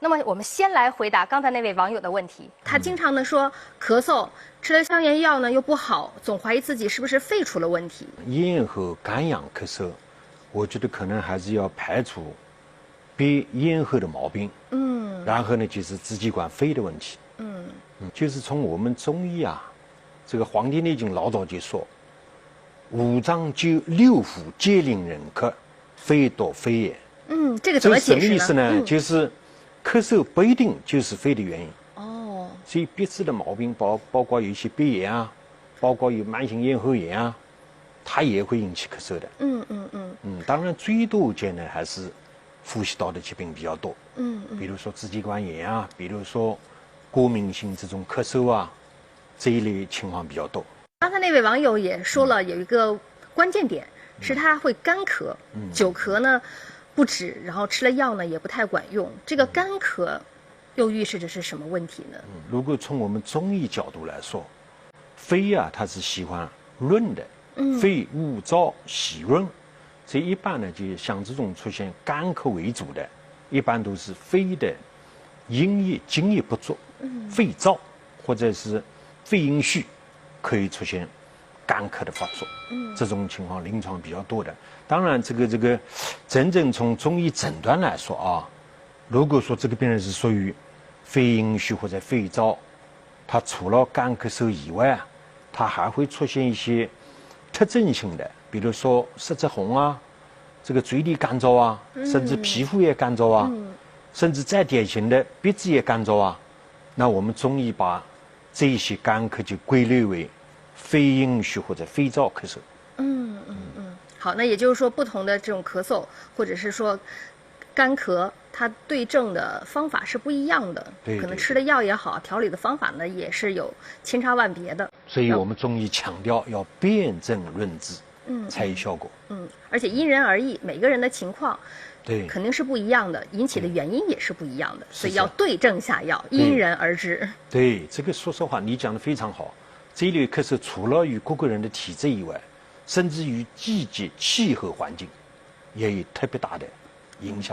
那么我们先来回答刚才那位网友的问题。他经常呢说咳嗽，吃了消炎药呢又不好，总怀疑自己是不是肺出了问题。咽喉干痒咳嗽，我觉得可能还是要排除别咽喉的毛病。然后呢就是支气管肺的问题。就是从我们中医啊，这个《黄帝内经》老早就说，五脏九六腑皆令人咳，非多非也。这个怎么解释呢？这什么意思呢？就是咳嗽不一定就是肺的原因。所以别致的毛病包括有一些鼻炎啊，包括有慢性咽喉炎啊，它也会引起咳嗽的。当然最多见呢还是呼吸道的疾病比较多。比如说支气管炎啊，比如说过敏性这种咳嗽啊，这一类情况比较多。刚才那位网友也说了，有一个关键点是他会干咳，久咳呢不止，然后吃了药呢也不太管用。这个干咳又预示着是什么问题呢？如果从我们中医角度来说，肺啊它是喜欢润的，肺五燥喜润，所以一般呢就像这种出现干咳为主的，一般都是肺的阴液津液不足，肺燥或者是肺阴虚，可以出现干咳的发作。这种情况临床比较多的。当然这个真正从中医诊断来说啊，如果说这个病人是属于肺阴虚或者肺燥，他除了干咳嗽以外啊，他还会出现一些特征性的，比如说舌质红啊，这个嘴里干燥啊，甚至皮肤也干燥啊，甚至再典型的鼻子也干燥啊。那我们中医把这一些干咳就归类为肺阴虚或者肺燥咳嗽。好，那也就是说，不同的这种咳嗽，或者是说干咳，它对症的方法是不一样的。可能吃的药也好，调理的方法呢也是有千差万别的。所以我们中医强调要辨证论治，才有效果。而且因人而异，每个人的情况对肯定是不一样的，引起的原因也是不一样的，所以要对症下药，因人而治。对，这个说实话，你讲的非常好。这一类咳嗽除了与各个人的体质以外，甚至于季节、气候环境，也有特别大的影响。